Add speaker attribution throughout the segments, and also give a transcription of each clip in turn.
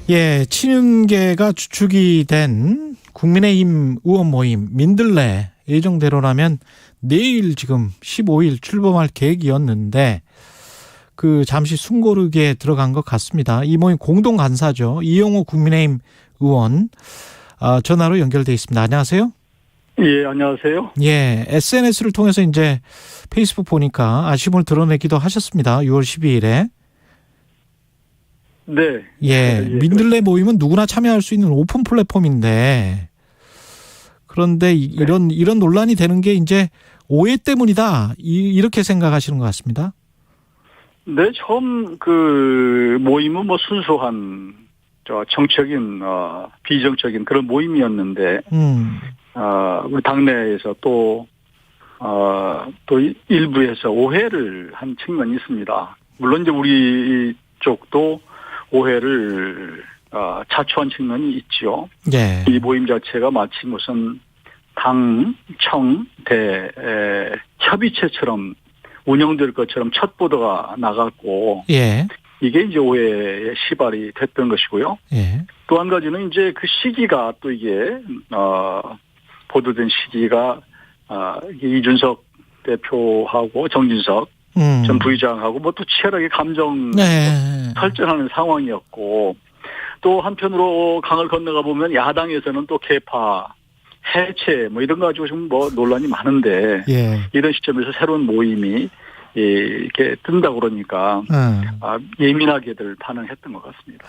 Speaker 1: 예, 친윤계가 주축이 된 국민의힘 의원 모임 민들레 예정대로라면 내일 지금 15일 출범할 계획이었는데 잠시 숨고르기에 들어간 것 같습니다. 이 모임 공동 간사죠. 이영호 국민의힘 의원 전화로 연결돼 있습니다. 안녕하세요.
Speaker 2: 예, 안녕하세요.
Speaker 1: 예, SNS를 통해서 이제 페이스북 보니까 아쉬움을 드러내기도 하셨습니다. 6월 12일에.
Speaker 2: 네.
Speaker 1: 예, 민들레 모임은 누구나 참여할 수 있는 오픈 플랫폼인데 그런데 이런 논란이 되는 게 이제 오해 때문이다. 이렇게 생각하시는 것 같습니다.
Speaker 2: 네, 처음 모임은 순수한 정적인 비정적인 그런 모임이었는데 우리 당내에서 또 일부에서 오해를 한 측면이 있습니다. 물론 이제 우리 쪽도 오해를 자초한 측면이 있죠.
Speaker 1: 네.
Speaker 2: 이 모임 자체가 마치 무슨 당, 청, 대 협의체처럼 운영될 것처럼 첫 보도가 나갔고, 예. 이게 이제 오해의 시발이 됐던 것이고요. 예. 또 한 가지는 이제 그 시기가 또 이게 보도된 시기가 이준석 대표하고 정진석 전 부의장하고 또 치열하게 감정 설전하는 상황이었고, 또 한편으로 강을 건너가 보면 야당에서는 또 개파 해체 이런 거 가지고 좀 논란이 많은데 이런 시점에서 새로운 모임이 이렇게 뜬다고 그러니까 예민하게들 반응했던 것 같습니다.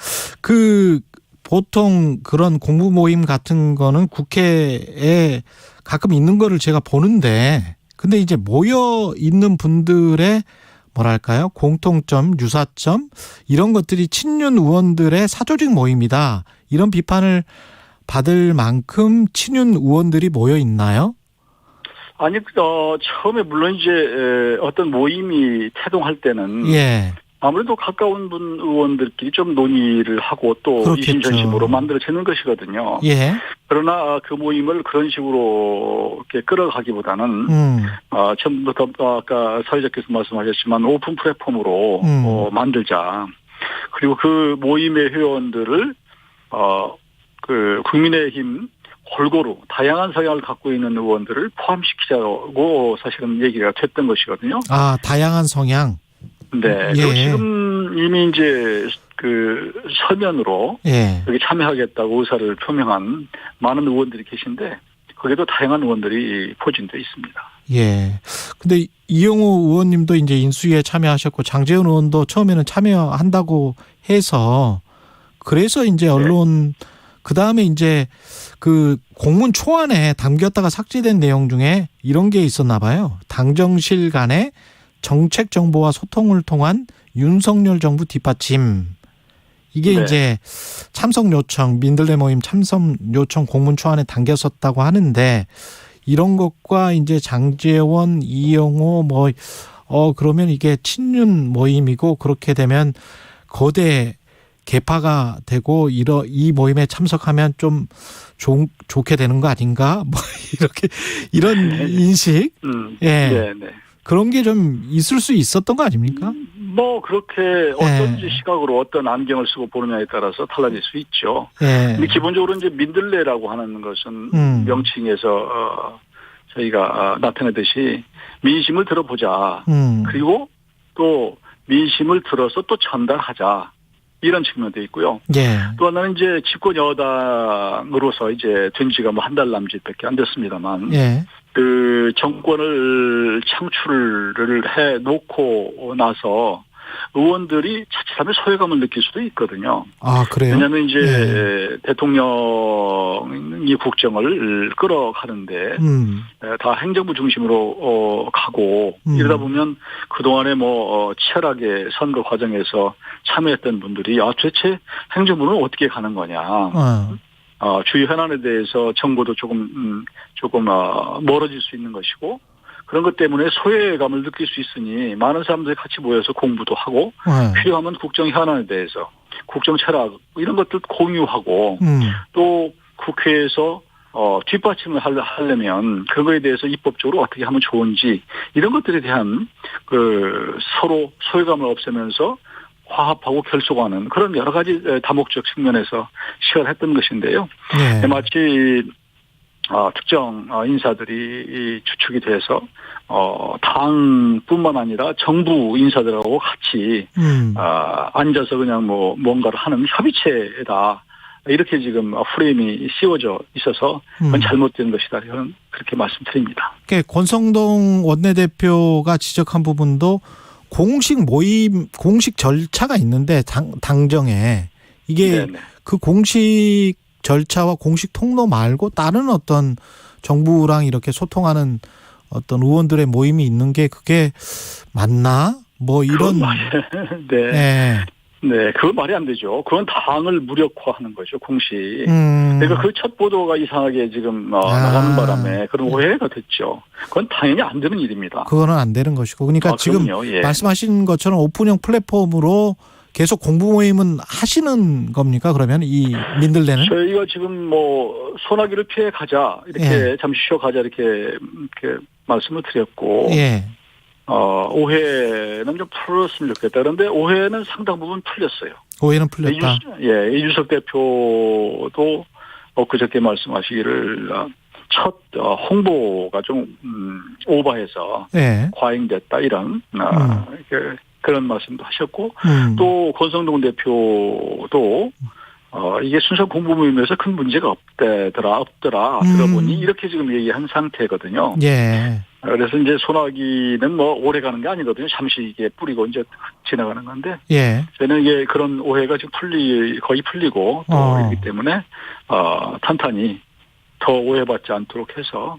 Speaker 1: 보통 그런 공부 모임 같은 거는 국회에 가끔 있는 거를 제가 보는데 근데 이제 모여 있는 분들의 뭐랄까요? 공통점, 유사점 이런 것들이 친윤 의원들의 사조직 모임이다. 이런 비판을 받을 만큼 친윤 의원들이 모여 있나요?
Speaker 2: 아니, 처음에 물론 이제 어떤 모임이 태동할 때는 아무래도 가까운 분 의원들끼리 좀 논의를 하고 또 이심전심으로 만들어지는 것이거든요. 그러나 그 모임을 그런 식으로 이렇게 끌어가기보다는 처음부터 아까 사회자께서 말씀하셨지만 오픈 플랫폼으로 만들자. 그리고 그 모임의 회원들을 국민의힘 골고루 다양한 성향을 갖고 있는 의원들을 포함시키자고 사실은 얘기가 됐던 것이거든요.
Speaker 1: 아, 다양한 성향.
Speaker 2: 네. 그리고 지금 이미 이제 서면으로 여기 참여하겠다고 의사를 표명한 많은 의원들이 계신데 거기도 다양한 의원들이 포진되어 있습니다.
Speaker 1: 예. 근데 이영호 의원님도 이제 인수위에 참여하셨고 장제원 의원도 처음에는 참여한다고 해서 그래서 이제 언론 그다음에 이제 공문 초안에 담겼다가 삭제된 내용 중에 이런 게 있었나 봐요. 당정실 간의 정책 정보와 소통을 통한 윤석열 정부 뒷받침. 이게 이제 참석 요청, 민들레 모임 참석 요청 공문 초안에 담겼었다고 하는데 이런 것과 이제 장제원, 이영호 그러면 이게 친윤 모임이고 그렇게 되면 거대 개파가 되고 이 모임에 참석하면 좀 좋게 되는 거 아닌가? 이런 인식. 그런 게 좀 있을 수 있었던 거 아닙니까?
Speaker 2: 그렇게 어떤 시각으로 어떤 안경을 쓰고 보느냐에 따라서 달라질 수 있죠. 근데 기본적으로 이제 민들레라고 하는 것은 명칭에서 저희가 나타내듯이 민심을 들어보자. 그리고 또 민심을 들어서 또 전달하자. 이런 측면도 있고요. 또 하나는 이제 집권 여당으로서 이제 된 지가 한 달 남짓밖에 안 됐습니다만, 그 정권을 창출을 해 놓고 나서 의원들이 자칫하면 소외감을 느낄 수도 있거든요.
Speaker 1: 아, 그래요?
Speaker 2: 왜냐하면 이제 대통령이 국정을 끌어가는데 다 행정부 중심으로 가고 이러다 보면 그동안에 치열하게 선거 과정에서 참여했던 분들이 도대체 행정부는 어떻게 가는 거냐. 주요 현안에 대해서 정보도 조금 멀어질 수 있는 것이고 그런 것 때문에 소외감을 느낄 수 있으니 많은 사람들이 같이 모여서 공부도 하고 필요하면 국정 현안에 대해서 국정 철학 이런 것들 공유하고 또 국회에서 뒷받침을 하려면 그거에 대해서 입법적으로 어떻게 하면 좋은지 이런 것들에 대한 서로 소외감을 없애면서 화합하고 결속하는 그런 여러 가지 다목적 측면에서 시작했던 것인데요.
Speaker 1: 네.
Speaker 2: 마치 특정 인사들이 주축이 돼서 당뿐만 아니라 정부 인사들하고 같이 앉아서 그냥 뭐 뭔가를 하는 협의체다. 이렇게 지금 프레임이 씌워져 있어서 그건 잘못된 것이다. 저는 그렇게 말씀드립니다.
Speaker 1: 권성동 원내대표가 지적한 부분도 공식 모임, 공식 절차가 있는데 당정에 이게 네네. 그 공식 절차와 공식 통로 말고 다른 어떤 정부랑 이렇게 소통하는 어떤 의원들의 모임이 있는 게 그게 맞나? 뭐 이런.
Speaker 2: 네. 네. 네, 그건 말이 안 되죠. 그건 당을 무력화하는 거죠, 공식. 그러니까 그 첫 보도가 이상하게 지금 나가는 바람에 그런 오해가 됐죠. 그건 당연히 안 되는 일입니다.
Speaker 1: 그거는 안 되는 것이고. 그러니까 지금
Speaker 2: 예.
Speaker 1: 말씀하신 것처럼 오픈형 플랫폼으로 계속 공부 모임은 하시는 겁니까? 그러면 이 민들레는?
Speaker 2: 저희가 지금 뭐 소나기를 피해 가자 이렇게 예. 잠시 쉬어 가자 이렇게 말씀을 드렸고. 예. 오해는 좀 풀었으면 좋겠다. 그런데 오해는 상당 부분 풀렸어요.
Speaker 1: 오해는 풀렸다.
Speaker 2: 이준석 대표도 그저께 말씀하시기를 첫 홍보가 좀 오버해서 네. 과잉됐다 이런 그런 말씀도 하셨고 또 권성동 대표도 이게 순서 공부 모임에서 큰 문제가 없더라 들어보니 이렇게 지금 얘기한 상태거든요.
Speaker 1: 예.
Speaker 2: 그래서 이제 소나기는 뭐 오래 가는 게 아니거든요. 잠시 이게 뿌리고 이제 지나가는 건데. 예. 저는 이게 그런 오해가 지금 거의 풀리고 또 있기 때문에 탄탄히 더 오해받지 않도록 해서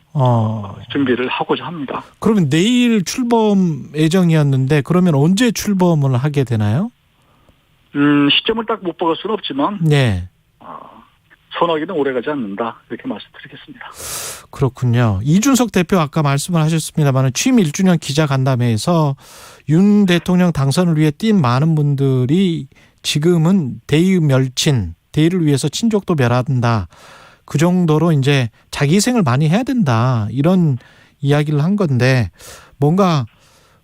Speaker 2: 준비를 하고자 합니다.
Speaker 1: 그러면 내일 출범 예정이었는데 그러면 언제 출범을 하게 되나요?
Speaker 2: 시점을 딱 못 박을 수는 없지만.
Speaker 1: 네.
Speaker 2: 소나기는 오래가지 않는다. 이렇게 말씀드리겠습니다.
Speaker 1: 그렇군요. 이준석 대표 아까 말씀을 하셨습니다만 취임 1주년 기자간담회에서 윤 대통령 당선을 위해 뛴 많은 분들이 지금은 대의 멸친, 대의를 위해서 친족도 멸한다. 그 정도로 이제 자기 희생을 많이 해야 된다. 이런 이야기를 한 건데 뭔가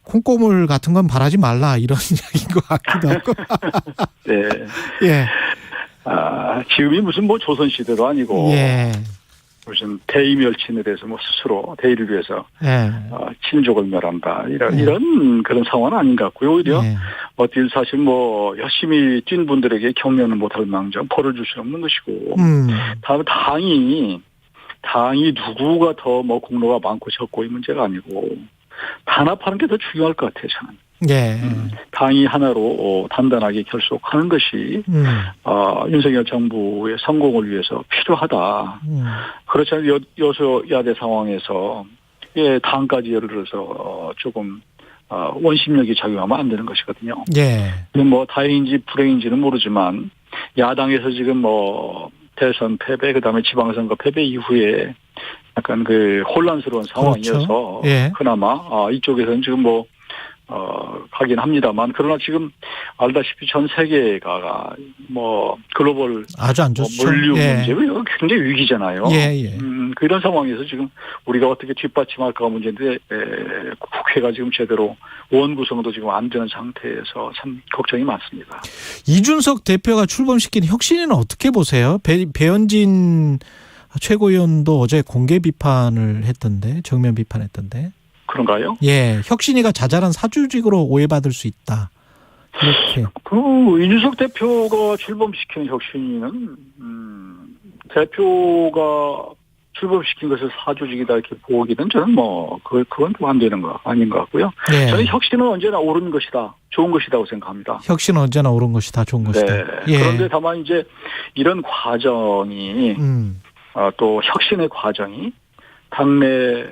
Speaker 1: 콩고물 같은 건 바라지 말라 이런 이야기인 것 같기도 하고.
Speaker 2: 네. 예. 지금이 무슨 뭐 조선시대도 아니고. 예. 무슨 대의 멸친에 대해서 뭐 스스로 대의를 위해서. 예. 친족을 멸한다. 이런 그런 상황은 아닌 것 같고요. 오히려. 예. 어떻게 사실 뭐 열심히 뛴 분들에게 격려는 못할 망정 벌을 줄 수 없는 것이고. 다음에 당이 누구가 더 뭐 공로가 많고 적고 이 문제가 아니고. 단합하는 게 더 중요할 것 같아요, 저는.
Speaker 1: 예.
Speaker 2: 당이 하나로 단단하게 결속하는 것이 윤석열 정부의 성공을 위해서 필요하다. 그렇지 않으면 여소야대 상황에서 당까지 예를 들어서 조금 원심력이 작용하면 안 되는 것이거든요.
Speaker 1: 예.
Speaker 2: 뭐 다행인지 불행인지는 모르지만 야당에서 지금 뭐 대선 패배 그다음에 지방선거 패배 이후에 약간 그 혼란스러운 상황이어서
Speaker 1: 그렇죠. 예.
Speaker 2: 그나마 이쪽에서는 지금 뭐 하긴 합니다만 그러나 지금 알다시피 전 세계가 뭐 글로벌
Speaker 1: 아주 안 좋죠.
Speaker 2: 물류
Speaker 1: 예.
Speaker 2: 문제 굉장히 위기잖아요.
Speaker 1: 예.
Speaker 2: 그런 상황에서 지금 우리가 어떻게 뒷받침할까 문제인데 국회가 지금 제대로 원 구성도 지금 안 되는 상태에서 참 걱정이 많습니다.
Speaker 1: 이준석 대표가 출범시킨 혁신위는 어떻게 보세요? 배현진 최고위원도 어제 공개 비판을 했던데, 정면 비판했던데.
Speaker 2: 그런가요?
Speaker 1: 예, 혁신위가 자잘한 사주직으로 오해받을 수 있다. 이렇게.
Speaker 2: 이준석 대표가 출범시킨 혁신위는 대표가 출범시킨 것을 사주직이다 이렇게 보기는 저는 뭐 그건 좀 안 되는 거 아닌 것 같고요. 예. 저는 혁신은 언제나 옳은 것이다, 좋은 것이라고 생각합니다.
Speaker 1: 혁신은 언제나 옳은 것이다, 좋은 것이다.
Speaker 2: 네. 예. 그런데 다만 이제 이런 과정이 또 혁신의 과정이 당내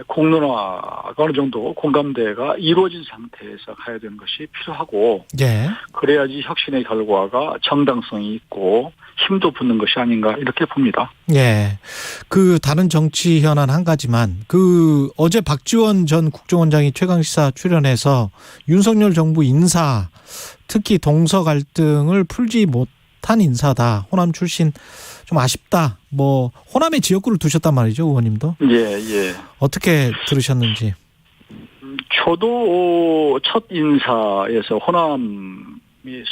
Speaker 2: 공론화가 어느 정도 공감대가 이루어진 상태에서 가야 되는 것이 필요하고
Speaker 1: 예.
Speaker 2: 그래야지 혁신의 결과가 정당성이 있고 힘도 붙는 것이 아닌가 이렇게 봅니다.
Speaker 1: 예. 그 다른 정치 현안 한 가지만 어제 박지원 전 국정원장이 최강시사 출연해서 윤석열 정부 인사 특히 동서 갈등을 풀지 못한 인사다. 호남 출신 좀 아쉽다. 뭐 호남에 지역구를 두셨단 말이죠, 의원님도.
Speaker 2: 예.
Speaker 1: 어떻게 들으셨는지.
Speaker 2: 저도 첫 인사에서 호남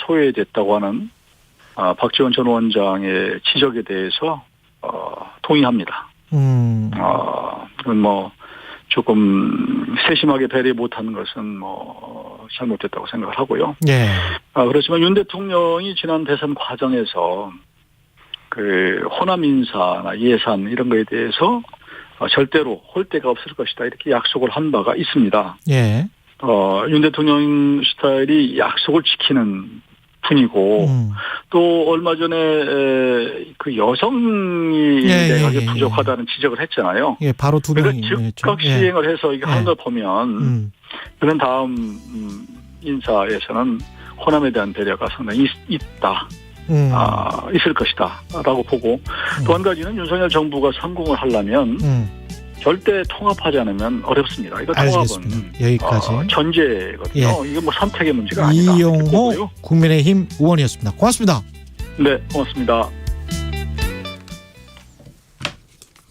Speaker 2: 소외됐다고 하는 박지원 전 원장의 지적에 대해서 동의합니다. 그건 뭐 조금 세심하게 배려 못한 것은 뭐 잘못됐다고 생각을 하고요.
Speaker 1: 예.
Speaker 2: 그렇지만 윤 대통령이 지난 대선 과정에서 그 호남 인사나 예산 이런 거에 대해서 절대로 홀 데가 없을 것이다 이렇게 약속을 한 바가 있습니다.
Speaker 1: 예.
Speaker 2: 윤 대통령 스타일이 약속을 지키는 분이고 또 얼마 전에 그 여성이 내각에 부족하다는 지적을 했잖아요.
Speaker 1: 예, 바로 두 명이
Speaker 2: 그러니까 즉각 시행을 해서 이게 하는 걸 보면 그런 다음 인사에서는 호남에 대한 배려가 상당히 있다. 있을 것이다라고 보고 또 한 가지는 윤석열 정부가 성공을 하려면 절대 통합하지 않으면 어렵습니다. 이거
Speaker 1: 알겠습니다.
Speaker 2: 통합은
Speaker 1: 여기까지
Speaker 2: 전제거든요.
Speaker 1: 예.
Speaker 2: 이게 뭐 선택의 문제가 아니다.
Speaker 1: 이용호 국민의힘 의원이었습니다. 고맙습니다.
Speaker 2: 네, 고맙습니다.